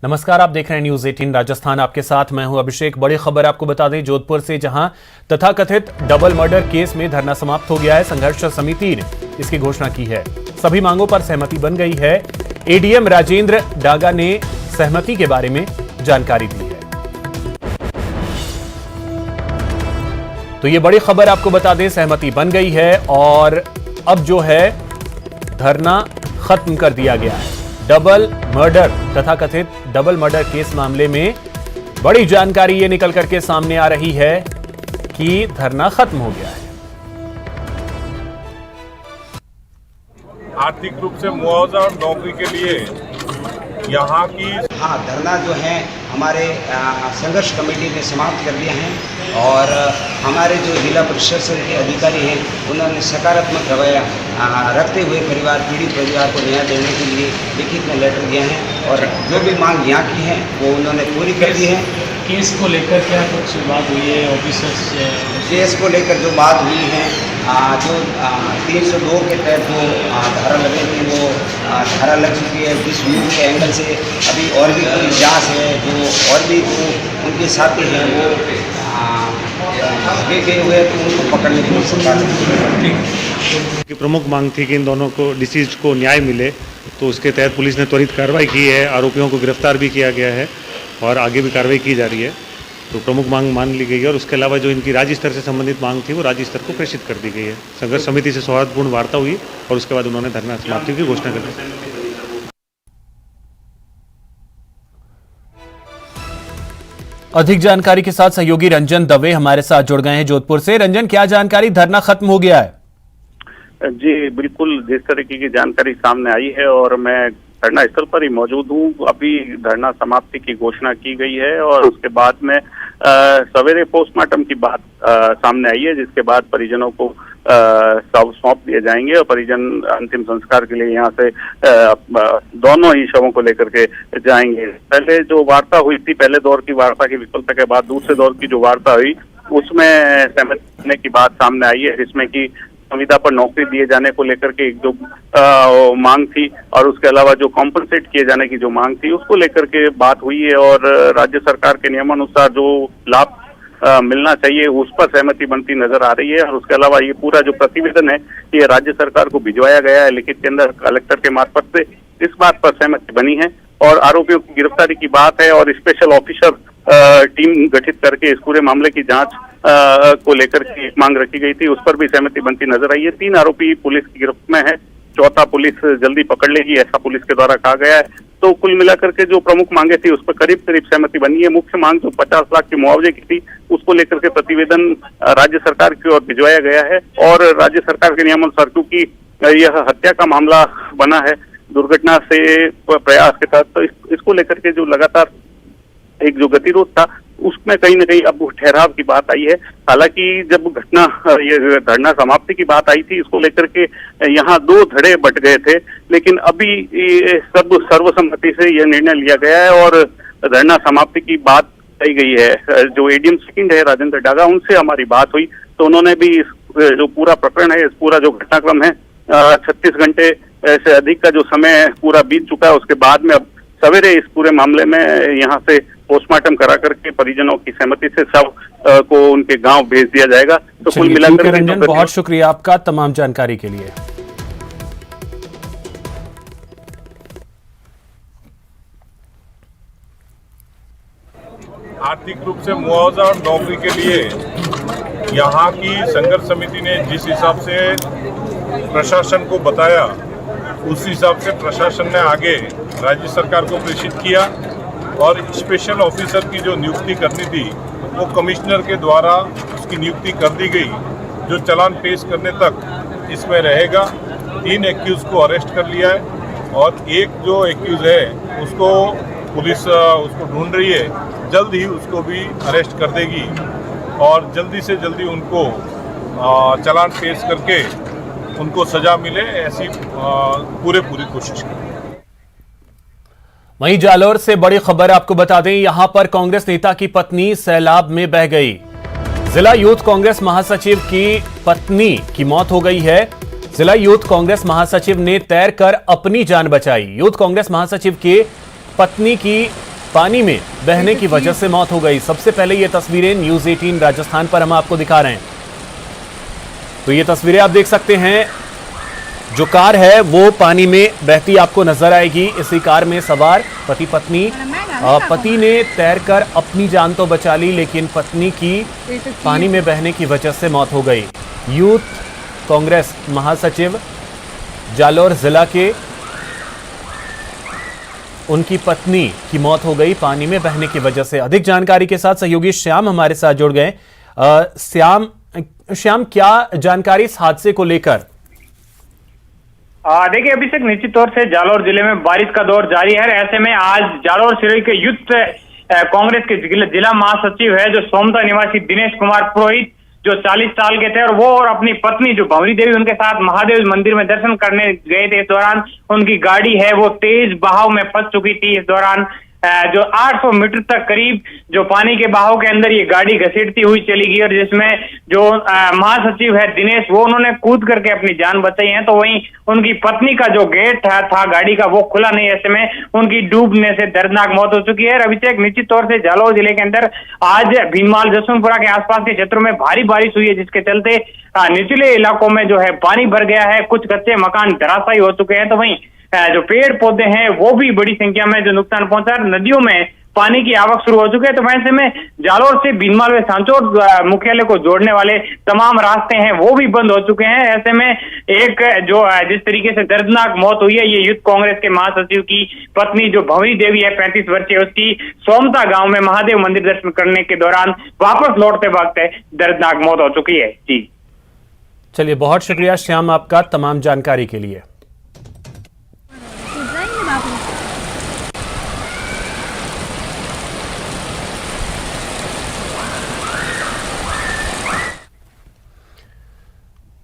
नमस्कार, आप देख रहे हैं न्यूज 18 राजस्थान। आपके साथ मैं हूं अभिषेक। बड़ी खबर आपको बता दें जोधपुर से, जहां तथाकथित डबल मर्डर केस में धरना समाप्त हो गया है। संघर्ष समिति ने इसकी घोषणा की है। सभी मांगों पर सहमति बन गई है। एडीएम राजेंद्र डागा ने सहमति के बारे में जानकारी दी है। तो ये बड़ी खबर आपको बता दें, सहमति बन गई है और अब जो है धरना खत्म कर दिया गया है। डबल मर्डर, तथाकथित डबल मर्डर केस मामले में बड़ी जानकारी ये निकल करके सामने आ रही है कि धरना खत्म हो गया है। आर्थिक रूप से मुआवजा और नौकरी के लिए यहाँ की धरना जो है हमारे संघर्ष कमेटी ने समाप्त कर दिया है और हमारे जो जिला प्रशासन के अधिकारी हैं उन्होंने सकारात्मक रवैया रखते हुए पीड़ित परिवार को न्याय देने के लिए लिखित में लेटर दिया है और जो भी मांग यहाँ की है वो उन्होंने पूरी कर दी है। केस को लेकर क्या कुछ बात हुई है ऑफिसर्स से? केस को लेकर जो बात हुई है, जो 302 के तहत जो धारा लगी थी वो धारा लग चुकी है। जिस व्यू के एंगल से अभी और भी पूरी जांच है, जो और भी जो उनके साथी हैं वो आगे गए हुए तो उनको पकड़ने की सरकार की प्रमुख मांग थी कि इन दोनों को डिसीज को न्याय मिले, तो उसके तहत पुलिस ने त्वरित कार्रवाई की है। आरोपियों को गिरफ्तार भी किया गया है और आगे भी कार्रवाई की जा रही है। तो प्रमुख मांग मान ली गई है और उसके अलावा जो इनकी राज्य स्तर से संबंधित मांग थी वो राज्य स्तर को प्रेषित कर दी गई है। संघर्ष समिति से सौहार्दपूर्ण वार्ता हुई और उसके बाद उन्होंने धरना समाप्ति की घोषणा कर दी। अधिक जानकारी के साथ सहयोगी रंजन दवे हमारे साथ जुड़ गए हैं जोधपुर से। रंजन, क्या जानकारी? धरना खत्म हो गया है? जी बिल्कुल, जिस तरीके की जानकारी सामने आई है और मैं धरना स्थल पर ही मौजूद हूँ। अभी धरना समाप्ति की घोषणा की गई है और उसके बाद में सवेरे पोस्टमार्टम की बात सामने आई है, जिसके बाद परिजनों को सौंप दिए जाएंगे और परिजन अंतिम संस्कार के लिए यहाँ से दोनों ही शवों को लेकर के जाएंगे। पहले जो वार्ता हुई थी, पहले दौर की वार्ता की विफलता के बाद दूसरे दौर की जो वार्ता हुई उसमें सहमति होने की बात सामने आई है, जिसमें कि संविदा पर नौकरी दिए जाने को लेकर के एक जो मांग थी और उसके अलावा जो कॉम्पनसेट किए जाने की जो मांग थी उसको लेकर के बात हुई है और राज्य सरकार के नियमानुसार जो लाभ मिलना चाहिए उस पर सहमति बनती नजर आ रही है। और उसके अलावा ये पूरा जो प्रतिवेदन है ये राज्य सरकार को भिजवाया गया है लिखित के अंदर कलेक्टर के मार्फत से। इस बात पर सहमति बनी है और आरोपियों की गिरफ्तारी की बात है और स्पेशल ऑफिसर टीम गठित करके इस पूरे मामले की जांच को लेकर के एक मांग रखी गई थी, उस पर भी सहमति बनती नजर आई है। 3 आरोपी पुलिस की गिरफ्त में है, चौथा पुलिस जल्दी पकड़ लेगी, ऐसा पुलिस के द्वारा कहा गया है। तो कुल मिलाकर के जो प्रमुख मांगे थी उस पर करीब सहमति बनी है। मुख्य मांग जो 50 लाख के मुआवजे की थी उसको लेकर के प्रतिवेदन राज्य सरकार की ओर भिजवाया गया है और राज्य सरकार के नियमानुसार, क्योंकि यह हत्या का मामला बना है दुर्घटना से प्रयास के तहत, तो इसको लेकर के जो लगातार एक जो गतिरोध था उसमें कहीं ना कहीं अब ठहराव की बात आई है। हालांकि जब घटना ये धरना समाप्ति की बात आई थी इसको लेकर के यहाँ 2 धड़े बट गए थे, लेकिन अभी सब सर्वसम्मति से यह निर्णय लिया गया है और धरना समाप्ति की बात कही गई है। जो एडीएम सेकंड है राजेंद्र डागा, उनसे हमारी बात हुई तो उन्होंने भी जो पूरा प्रकरण है, इस पूरा जो घटनाक्रम है 36 घंटे से अधिक का जो समय पूरा बीत चुका है, उसके बाद में अब सवेरे इस पूरे मामले में यहाँ से पोस्टमार्टम करा करके परिजनों की सहमति से शव को उनके गांव भेज दिया जाएगा। तो कुल मिलाकर रंजन, बहुत शुक्रिया आपका तमाम जानकारी के लिए। आर्थिक रूप से मुआवजा और नौकरी के लिए यहाँ की संघर्ष समिति ने जिस हिसाब से प्रशासन को बताया उस हिसाब से प्रशासन ने आगे राज्य सरकार को प्रेषित किया और स्पेशल ऑफिसर की जो नियुक्ति करनी थी वो कमिश्नर के द्वारा उसकी नियुक्ति कर दी गई, जो चालान पेश करने तक इसमें रहेगा। 3 एक्यूज को अरेस्ट कर लिया है और एक जो एक्यूज है उसको पुलिस उसको ढूंढ रही है, जल्द ही उसको भी अरेस्ट कर देगी और जल्दी से जल्दी उनको चालान पेश करके उनको सजा मिले, ऐसी पूरी कोशिश करें। वहीं जालौर से बड़ी खबर आपको बता दें, यहां पर कांग्रेस नेता की पत्नी सैलाब में बह गई। जिला यूथ कांग्रेस महासचिव की पत्नी की मौत हो गई है। जिला यूथ कांग्रेस महासचिव ने तैरकर अपनी जान बचाई। यूथ कांग्रेस महासचिव के पत्नी की पानी में बहने की वजह से मौत हो गई। सबसे पहले ये तस्वीरें न्यूज़ 18 राजस्थान पर हम आपको दिखा रहे हैं। तो ये तस्वीरें आप देख सकते हैं, जो कार है वो पानी में बहती आपको नजर आएगी। इसी कार में सवार पति पत्नी, पति ने तैरकर अपनी जान तो बचा ली, लेकिन पत्नी की पानी में बहने की वजह से मौत हो गई। यूथ कांग्रेस महासचिव जालौर जिला के, उनकी पत्नी की मौत हो गई पानी में बहने की वजह से। अधिक जानकारी के साथ सहयोगी श्याम हमारे साथ जुड़ गए। श्याम, क्या जानकारी इस हादसे को लेकर? देखिए, अभी तक निश्चित तौर से जालौर जिले में बारिश का दौर जारी है। ऐसे में आज जालौर जिले के यूथ कांग्रेस के जिला महासचिव है जो सोमता निवासी दिनेश कुमार पुरोहित, जो 40 साल के थे, और वो और अपनी पत्नी जो भंवरी देवी उनके साथ महादेव मंदिर में दर्शन करने गए थे। इस दौरान उनकी गाड़ी है वो तेज बहाव में फंस चुकी थी। इस दौरान जो 800 मीटर तक करीब जो पानी के बहाव के अंदर ये गाड़ी घसीटती हुई चली गई, और जिसमें जो महासचिव है दिनेश, वो उन्होंने कूद करके अपनी जान बचाई है। तो वहीं उनकी पत्नी का जो गेट था गाड़ी का, वो खुला नहीं। ऐसे में उनकी डूबने से दर्दनाक मौत हो चुकी है। अभी तक निश्चित तौर से जालौर जिले के अंदर आज भीनमाल जसवंतपुरा के आसपास के क्षेत्रों में भारी बारिश हुई है, जिसके चलते निचले इलाकों में जो है पानी भर गया है। कुछ कच्चे मकान धराशायी हो चुके हैं। तो वहीं जो पेड़ पौधे हैं वो भी बड़ी संख्या में जो नुकसान पहुंचा। नदियों में पानी की आवक शुरू हो चुकी है। तो वैसे में जालौर से भीनमाल व सांचौर मुख्यालय को जोड़ने वाले तमाम रास्ते हैं वो भी बंद हो चुके हैं। ऐसे में एक जो जिस तरीके से दर्दनाक मौत हुई है, ये यूथ कांग्रेस के महासचिव की पत्नी जो भंवरी देवी है 35 वर्षीय, उसकी सोमता गांव में महादेव मंदिर दर्शन करने के दौरान वापस लौटते वक्त दर्दनाक मौत हो चुकी है। जी चलिए, बहुत शुक्रिया श्याम आपका तमाम जानकारी के लिए।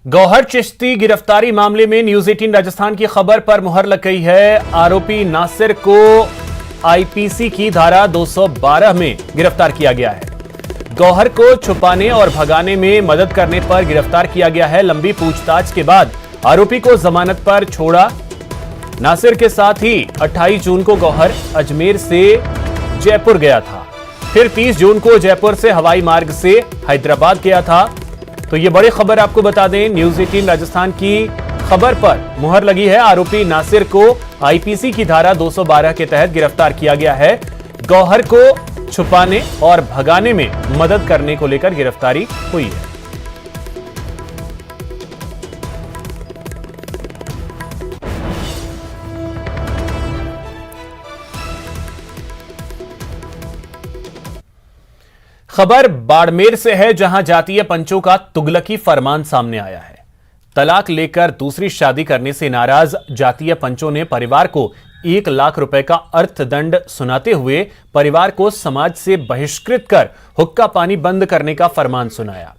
गौहर चिश्ती गिरफ्तारी मामले में न्यूज़ 18 राजस्थान की खबर पर मुहर लग गई है। आरोपी नासिर को आईपीसी की धारा 212 में गिरफ्तार किया गया है। गौहर को छुपाने और भगाने में मदद करने पर गिरफ्तार किया गया है। लंबी पूछताछ के बाद आरोपी को जमानत पर छोड़ा। नासिर के साथ ही 28 जून को गौहर अजमेर से जयपुर गया था, फिर 30 जून को जयपुर से हवाई मार्ग से हैदराबाद गया था। तो ये बड़ी खबर आपको बता दें, न्यूज़ 18 राजस्थान की खबर पर मुहर लगी है। आरोपी नासिर को आईपीसी की धारा 212 के तहत गिरफ्तार किया गया है। गौहर को छुपाने और भगाने में मदद करने को लेकर गिरफ्तारी हुई है। खबर बाड़मेर से है, जहां जातीय पंचों का तुगलकी फरमान सामने आया है। तलाक लेकर दूसरी शादी करने से नाराज जातीय पंचों ने परिवार को 1 लाख रुपए का अर्थदंड सुनाते हुए परिवार को समाज से बहिष्कृत कर हुक्का पानी बंद करने का फरमान सुनाया।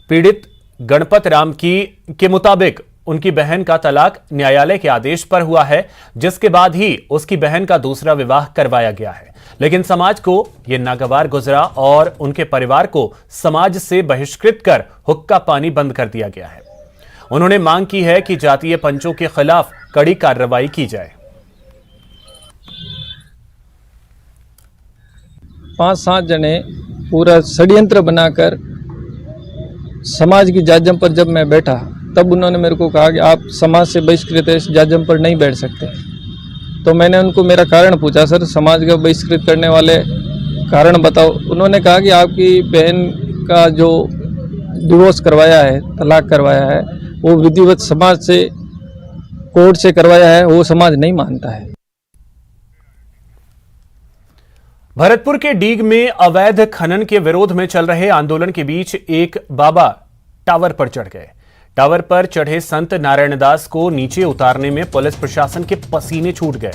पीड़ित गणपत राम के मुताबिक उनकी बहन का तलाक न्यायालय के आदेश पर हुआ है, जिसके बाद ही उसकी बहन का दूसरा विवाह करवाया गया है। लेकिन समाज को यह नागवार गुजरा और उनके परिवार को समाज से बहिष्कृत कर हुक्का पानी बंद कर दिया गया है। उन्होंने मांग की है कि जातीय पंचों के खिलाफ कड़ी कार्रवाई की जाए। 5-7 जने पूरा षड्यंत्र बनाकर समाज की जाजम पर जब मैं बैठा, तब उन्होंने मेरे को कहा कि आप समाज से बहिष्कृत है, इस जाजम पर नहीं बैठ सकते। तो मैंने उनको मेरा कारण पूछा, सर समाज का बहिष्कृत करने वाले कारण बताओ। उन्होंने कहा कि आपकी बहन का जो डिवोर्स करवाया है, तलाक करवाया है, वो विधिवत समाज से कोर्ट से करवाया है, वो समाज नहीं मानता है। भरतपुर के डीग में अवैध खनन के विरोध में चल रहे आंदोलन के बीच एक बाबा टावर पर चढ़ गए। टावर पर चढ़े संत नारायण दास को नीचे उतारने में पुलिस प्रशासन के पसीने छूट गए।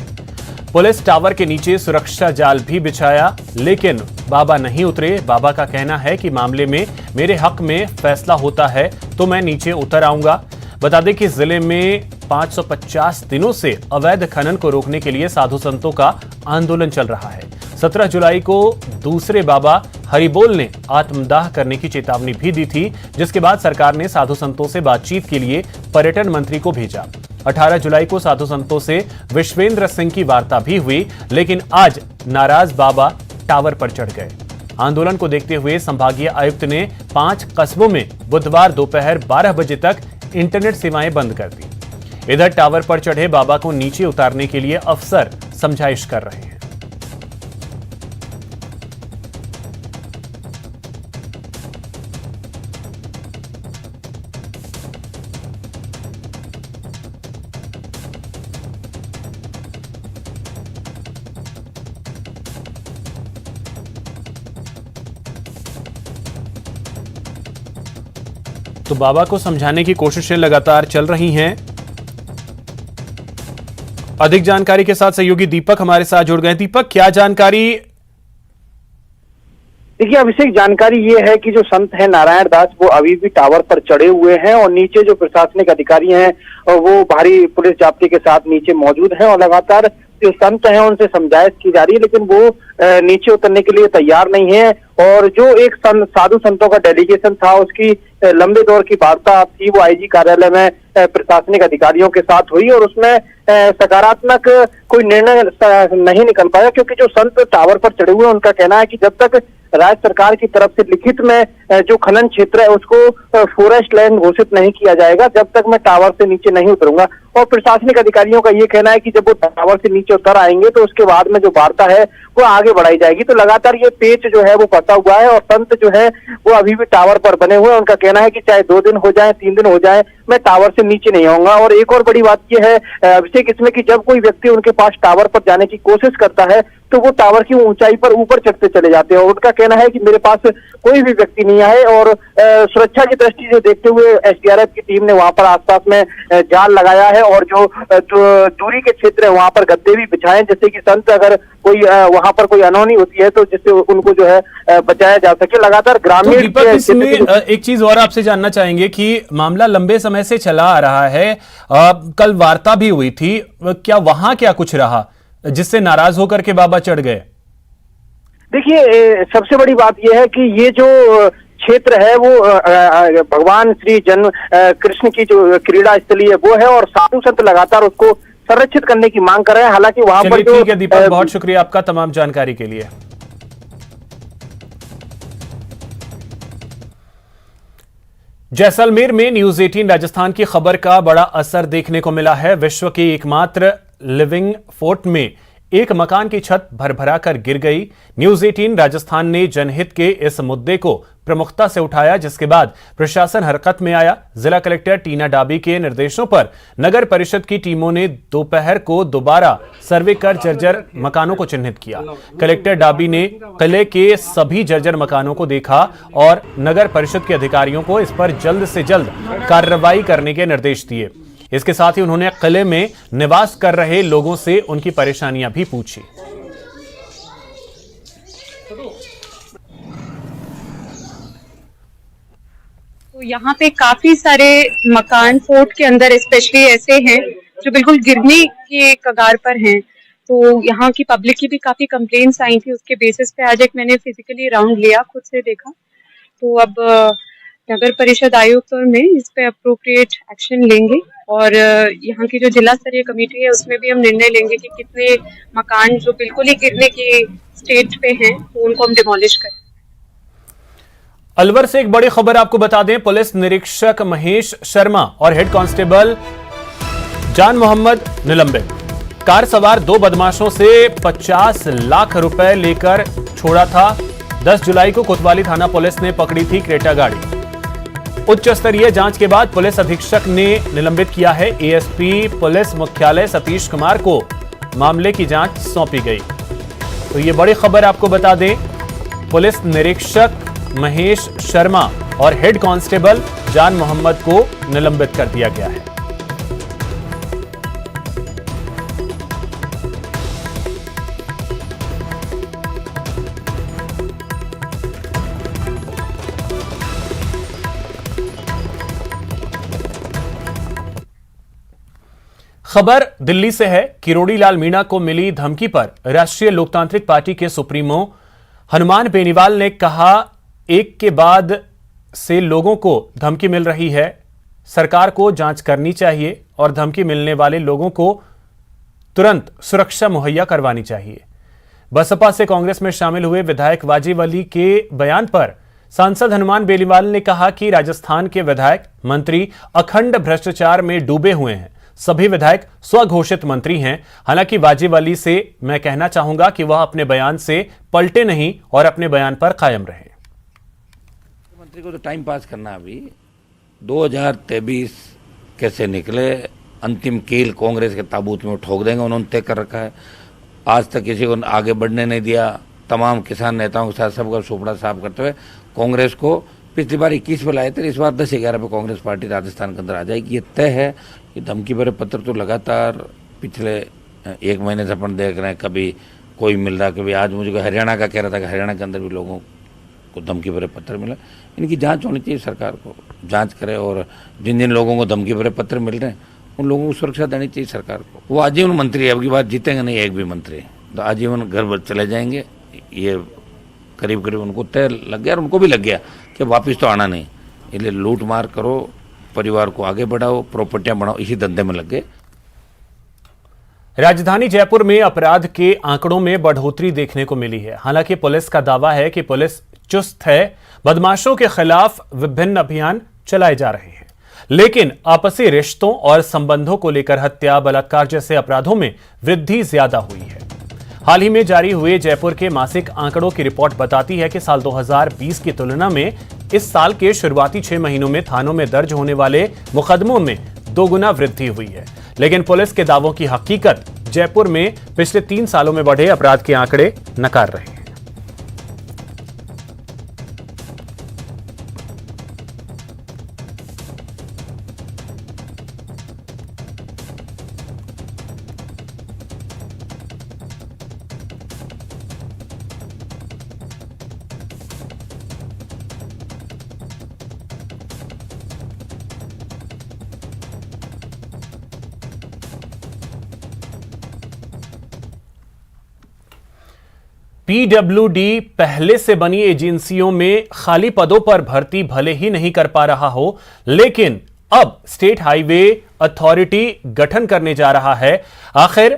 पुलिस टावर के नीचे सुरक्षा जाल भी बिछाया, लेकिन बाबा नहीं उतरे। बाबा का कहना है कि मामले में मेरे हक में फैसला होता है तो मैं नीचे उतर आऊंगा। बता दें कि जिले में 550 दिनों से अवैध खनन को रोकने के लिए साधु संतों का आंदोलन चल रहा है। 17 जुलाई को दूसरे बाबा हरिबोल ने आत्मदाह करने की चेतावनी भी दी थी, जिसके बाद सरकार ने साधु संतों से बातचीत के लिए पर्यटन मंत्री को भेजा। 18 जुलाई को साधु संतों से विश्वेंद्र सिंह की वार्ता भी हुई, लेकिन आज नाराज बाबा टावर पर चढ़ गए। आंदोलन को देखते हुए संभागीय आयुक्त ने 5 कस्बों में बुधवार दोपहर 12 बजे तक इंटरनेट सेवाएं बंद कर दी। इधर टावर पर चढ़े बाबा को नीचे उतारने के लिए अफसर समझाइश कर रहे हैं। तो बाबा को समझाने की कोशिशें लगातार चल रही हैं। अधिक जानकारी के साथ सहयोगी दीपक हमारे साथ जुड़ गए। दीपक, क्या जानकारी? देखिए अभिषेक, जानकारी ये है कि जो संत है नारायण दास वो अभी भी टावर पर चढ़े हुए हैं और नीचे जो प्रशासनिक अधिकारी हैं वो भारी पुलिस जाब्ते के साथ नीचे मौजूद हैं और लगातार जो संत हैं उनसे समझाइश की जा रही है, लेकिन वो नीचे उतरने के लिए तैयार नहीं है। और जो एक साधु संतों का डेलीगेशन था उसकी लंबे दौर की वार्ता थी, वो आईजी कार्यालय में प्रशासनिक अधिकारियों के साथ हुई और उसमें सकारात्मक कोई निर्णय नहीं निकल पाया, क्योंकि जो संत टावर पर चढ़े हुए हैं उनका कहना है कि जब तक राज्य सरकार की तरफ से लिखित में जो खनन क्षेत्र है उसको फॉरेस्ट लैंड घोषित नहीं किया जाएगा, जब तक मैं टावर से नीचे नहीं उतरूंगा। और प्रशासनिक अधिकारियों का ये कहना है कि जब वो टावर से नीचे उतर आएंगे तो उसके बाद में जो वार्ता है वो आगे बढ़ाई जाएगी। तो लगातार ये पेच जो है वो फंसा हुआ है और संत जो है वो अभी भी टावर पर बने हुए हैं। उनका कहना है कि चाहे 2 दिन हो जाए, 3 दिन हो जाए, मैं टावर से नीचे नहीं आऊंगा। और एक और बड़ी बात ये है अभिषेक इसमें कि जब कोई व्यक्ति उनके पास टावर पर जाने की कोशिश करता है तो वो टावर की ऊंचाई पर ऊपर चढ़ते चले जाते हैं। और उनका कहना है कि मेरे पास कोई भी व्यक्ति नहीं आए और सुरक्षा की दृष्टि से देखते हुए एसडीआरएफ की टीम ने वहां पर आसपास में जाल लगाया है और जो दूरी के क्षेत्र है वहां पर गद्दे भी बिछाए, जिससे कि संत अगर कोई वहां पर कोई अनहोनी होती है तो जिससे उनको जो है बचाया जा सके। लगातार ग्रामीण तो इसमें एक चीज और आपसे जानना चाहेंगे कि मामला लंबे समय से चला आ रहा है, कल वार्ता भी हुई थी, क्या वहां क्या कुछ रहा जिससे नाराज होकर के बाबा चढ़ गए? देखिए सबसे बड़ी बात यह है कि ये जो क्षेत्र है वो भगवान श्री जन्म कृष्ण की जो क्रीड़ा स्थली है वो है और साधु संत लगातार उसको संरक्षित करने की मांग कर रहे हैं। हालांकि वहां पर जो ठीक है दीपक, बहुत शुक्रिया आपका तमाम जानकारी के लिए। जैसलमेर में न्यूज 18 राजस्थान की खबर का बड़ा असर देखने को मिला है। विश्व के एकमात्र लिविंग फोर्ट में एक मकान की छत भरभरा कर गिर गई। न्यूज 18 राजस्थान ने जनहित के इस मुद्दे को प्रमुखता से उठाया, जिसके बाद प्रशासन हरकत में आया। जिला कलेक्टर टीना डाबी के निर्देशों पर नगर परिषद की टीमों ने दोपहर को दोबारा सर्वे कर जर्जर मकानों को चिन्हित किया। कलेक्टर डाबी ने किले के सभी जर्जर मकानों को देखा और नगर परिषद के अधिकारियों को इस पर जल्द से जल्द कार्रवाई करने के निर्देश दिए। इसके साथ ही उन्होंने किले में निवास कर रहे लोगों से उनकी परेशानियां भी पूछी। तो यहाँ पे काफी सारे मकान फोर्ट के अंदर स्पेशली ऐसे हैं जो बिल्कुल गिरने के कगार पर हैं। तो यहाँ की पब्लिक की भी काफी कंप्लेंट्स आई थी, उसके बेसिस पे आज एक मैंने फिजिकली राउंड लिया, खुद से देखा। तो अब नगर परिषद आयुक्त और मैं इस पे अप्रोप्रिएट एक्शन लेंगे और यहाँ की जो जिला स्तरीय कमेटी है उसमें भी हम निर्णय लेंगे कि कितने मकान जो बिल्कुल ही गिरने की स्टेज पे हैं तो उनको हम डिमोलिश करें। अलवर से एक बड़ी खबर आपको बता दें, पुलिस निरीक्षक महेश शर्मा और हेड कांस्टेबल जान मोहम्मद निलंबित। कार सवार 2 बदमाशों से 50 लाख रुपए लेकर छोड़ा था। 10 जुलाई को कोतवाली थाना पुलिस ने पकड़ी थी क्रेटा गाड़ी। उच्च स्तरीय जांच के बाद पुलिस अधीक्षक ने निलंबित किया है। एएसपी पुलिस मुख्यालय सतीश कुमार को मामले की जांच सौंपी गई। तो ये बड़ी खबर आपको बता दें, पुलिस निरीक्षक महेश शर्मा और हेड कांस्टेबल जान मोहम्मद को निलंबित कर दिया गया है। खबर दिल्ली से है। किरोड़ी लाल मीणा को मिली धमकी पर राष्ट्रीय लोकतांत्रिक पार्टी के सुप्रीमो हनुमान बेनीवाल ने कहा, एक के बाद से लोगों को धमकी मिल रही है, सरकार को जांच करनी चाहिए और धमकी मिलने वाले लोगों को तुरंत सुरक्षा मुहैया करवानी चाहिए। बसपा से कांग्रेस में शामिल हुए विधायक वाजिब अली के बयान पर सांसद हनुमान बेनीवाल ने कहा कि राजस्थान के विधायक मंत्री अखंड भ्रष्टाचार में डूबे हुए हैं। सभी विधायक स्वघोषित मंत्री हैं। हालांकि वाजिब अली से मैं कहना चाहूंगा कि वह अपने बयान से पलटे नहीं और अपने बयान पर कायम रहे। मंत्री को तो टाइम पास करना, अभी 2023 कैसे निकले, अंतिम कील कांग्रेस के ताबूत में ठोक देंगे, उन्होंने तय कर रखा है। आज तक किसी को आगे बढ़ने नहीं दिया। तमाम किसान नेताओं के साथ सबका सुपड़ा साफ करते हुए कांग्रेस को पिछली बार 21 पे लाए थे, इस बार 10-11 पे कांग्रेस पार्टी राजस्थान के अंदर आ जाएगी, ये तय है। ये धमकी भरे पत्र तो लगातार पिछले 1 महीने से अपन देख रहे हैं, कभी कोई मिल रहा, कभी आज मुझे हरियाणा का कह रहा था कि हरियाणा के अंदर भी लोगों को धमकी भरे पत्र मिला। इनकी जांच होनी चाहिए, सरकार को जांच करे और जिन जिन लोगों को धमकी भरे पत्र मिल रहे हैं उन लोगों को सुरक्षा देनी चाहिए सरकार को। वो आजीवन मंत्री है, अब की बात जीतेंगे नहीं एक भी मंत्री, तो आजीवन घर चले जाएंगे। ये करीब करीब उनको तय लग गया और उनको भी लग गया कि वापस तो आना नहीं, इसलिए लूट मार करो, परिवार को आगे बढ़ाओ, प्रॉपर्टियां बढ़ाओ, इसी धंधे में लग गए। राजधानी जयपुर में अपराध के आंकड़ों में बढ़ोतरी देखने को मिली है। हालांकि पुलिस का दावा है कि पुलिस चुस्त है, बदमाशों के खिलाफ विभिन्न अभियान चलाए जा रहे हैं, लेकिन आपसी रिश्तों और संबंधों को लेकर हत्या, बलात्कार जैसे अपराधों में वृद्धि ज्यादा हुई है। हाल ही में जारी हुए जयपुर के मासिक आंकड़ों की रिपोर्ट बताती है कि साल 2020 की तुलना में इस साल के शुरुआती 6 महीनों में थानों में दर्ज होने वाले मुकदमों में 2 गुना वृद्धि हुई है। लेकिन पुलिस के दावों की हकीकत जयपुर में पिछले 3 सालों में बढ़े अपराध के आंकड़े नकार रहे हैं। पीडब्ल्यूडी पहले से बनी एजेंसियों में खाली पदों पर भर्ती भले ही नहीं कर पा रहा हो, लेकिन अब स्टेट हाईवे अथॉरिटी गठन करने जा रहा है। आखिर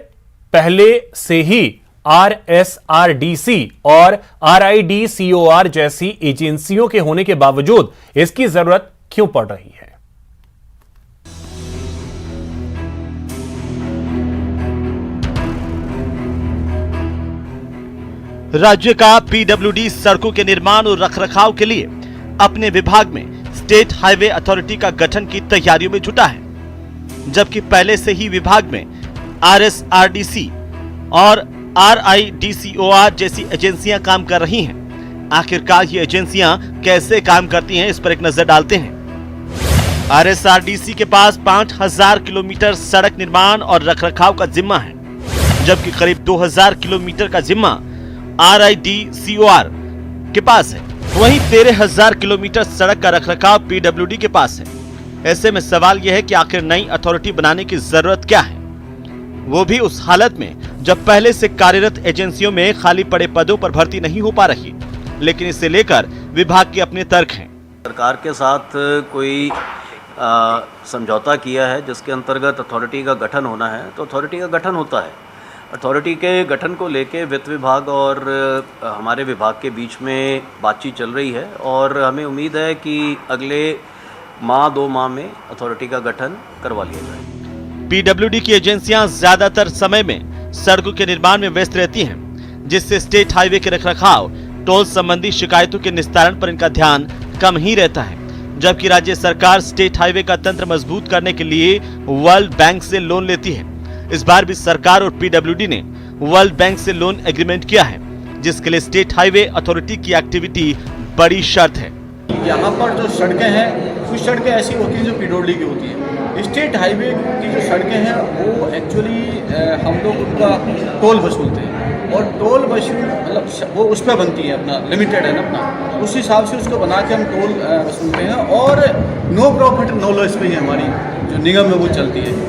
पहले से ही RSRDC और RIDCOR जैसी एजेंसियों के होने के बावजूद इसकी जरूरत क्यों पड़ रही है? राज्य का पीडब्ल्यूडी सड़कों के निर्माण और रखरखाव के लिए अपने विभाग में स्टेट हाईवे अथॉरिटी का गठन की तैयारियों में जुटा है, जबकि पहले से ही विभाग में RSRDC और RIDCOR जैसी एजेंसियां काम कर रही हैं। आखिरकार ये एजेंसियां कैसे काम करती हैं, इस पर एक नजर डालते हैं। RSRDC के पास 5000 किलोमीटर सड़क निर्माण और रखरखाव का जिम्मा है, जबकि करीब 2000 किलोमीटर का जिम्मा RIDCOR के पास है। वहीं 13000 किलोमीटर सड़क का रखरखाव पीडब्ल्यूडी के पास है। ऐसे में सवाल यह है कि आखिर नई अथॉरिटी बनाने की जरूरत क्या है, वो भी उस हालत में जब पहले से कार्यरत एजेंसियों में खाली पड़े पदों पर भर्ती नहीं हो पा रही। लेकिन इसे लेकर विभाग के अपने तर्क हैं। सरकार के साथ कोई समझौता किया है जिसके अंतर्गत अथॉरिटी का गठन होना है, तो अथॉरिटी का गठन होता है। अथॉरिटी के गठन को लेके वित्त विभाग और हमारे विभाग के बीच में बातचीत चल रही है और हमें उम्मीद है कि अगले माह 2 माह में अथॉरिटी का गठन करवा लिया जाए। पीडब्ल्यूडी की एजेंसियां ज्यादातर समय में सड़कों के निर्माण में व्यस्त रहती हैं, जिससे स्टेट हाईवे के रखरखाव, टोल संबंधी शिकायतों के निस्तारण पर इनका ध्यान कम ही रहता है। जबकि राज्य सरकार स्टेट हाईवे का तंत्र मजबूत करने के लिए वर्ल्ड बैंक से लोन लेती है। इस बार भी सरकार और पीडब्ल्यूडी ने वर्ल्ड बैंक से लोन एग्रीमेंट किया है, जिसके लिए स्टेट हाईवे अथॉरिटी की एक्टिविटी बड़ी शर्त है। यहाँ पर जो सड़कें हैं कुछ सड़कें ऐसी होती हैं जो पीडब्ल्यूडी की होती हैं। स्टेट हाईवे की जो सड़कें हैं वो एक्चुअली हम लोग उनका टोल वसूलते हैं और टोल वसूल मतलब वो उस पर बनती है, अपना लिमिटेड है ना अपना, उस हिसाब से उसको बना के हम टोल वसूलते हैं और नो प्रॉफिट नो लॉस पे ही हमारी जो निगम है वो चलती है।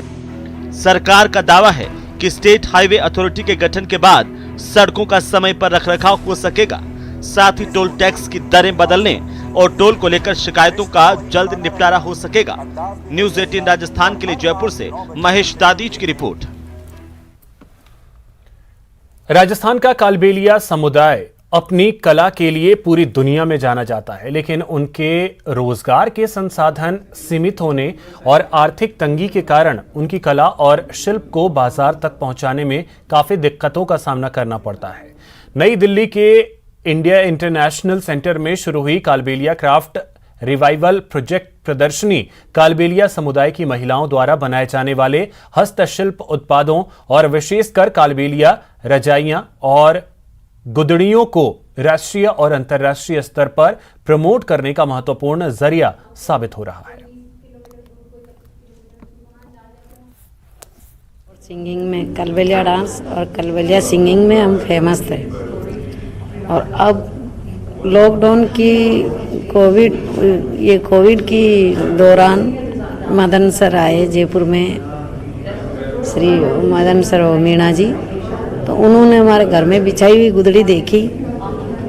सरकार का दावा है कि स्टेट हाईवे अथॉरिटी के गठन के बाद सड़कों का समय पर रखरखाव हो सकेगा, साथ ही टोल टैक्स की दरें बदलने और टोल को लेकर शिकायतों का जल्द निपटारा हो सकेगा। न्यूज 18 राजस्थान के लिए जयपुर से महेश दादीज की रिपोर्ट। राजस्थान का कालबेलिया समुदाय अपनी कला के लिए पूरी दुनिया में जाना जाता है, लेकिन उनके रोजगार के संसाधन सीमित होने और आर्थिक तंगी के कारण उनकी कला और शिल्प को बाजार तक पहुंचाने में काफी दिक्कतों का सामना करना पड़ता है। नई दिल्ली के इंडिया इंटरनेशनल सेंटर में शुरू हुई कालबेलिया क्राफ्ट रिवाइवल प्रोजेक्ट प्रदर्शनी कालबेलिया समुदाय की महिलाओं द्वारा बनाए जाने वाले हस्तशिल्प उत्पादों और विशेषकर कालबेलिया रजाइयां और गुदड़ियों को राष्ट्रीय और अंतर्राष्ट्रीय स्तर पर प्रमोट करने का महत्वपूर्ण जरिया साबित हो रहा है। सिंगिंग में कालबेलिया डांस और कालबेलिया सिंगिंग में हम फेमस थे, और अब लॉकडाउन की कोविड की दौरान मदन सर आए जयपुर में, श्री मदन सर और मीणा जी, तो उन्होंने हमारे घर में बिछाई हुई गुदड़ी देखी,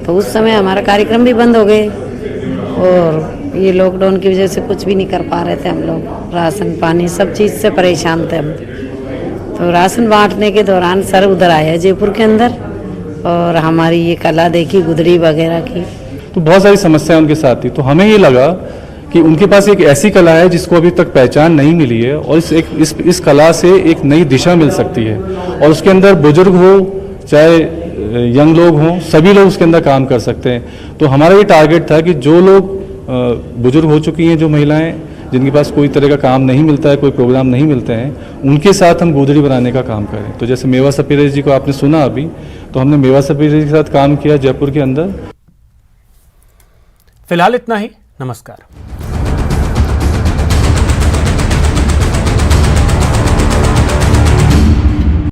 तो उस समय हमारा कार्यक्रम भी बंद हो गए और ये लॉकडाउन की वजह से कुछ भी नहीं कर पा रहे थे हम लोग। राशन पानी सब चीज़ से परेशान थे हम। तो राशन बांटने के दौरान सर उधर आया जयपुर के अंदर और हमारी ये कला देखी गुदड़ी वगैरह की, तो बहुत सारी समस्याएं उनके साथ थी। तो हमें ये लगा कि उनके पास एक ऐसी कला है जिसको अभी तक पहचान नहीं मिली है और इस कला से एक नई दिशा मिल सकती है, और उसके अंदर बुजुर्ग हो चाहे यंग लोग हों, सभी लोग उसके अंदर काम कर सकते हैं। तो हमारा ये टारगेट था कि जो लोग बुजुर्ग हो चुकी हैं, जो महिलाएं जिनके पास कोई तरह का काम नहीं मिलता है, कोई प्रोग्राम नहीं मिलते हैं, उनके साथ हम गुदड़ी बनाने का काम करें। तो जैसे मेवा सपेरे जी को आपने सुना अभी, तो हमने मेवा सपेरे जी के साथ काम किया जयपुर के अंदर। फिलहाल इतना ही। नमस्कार।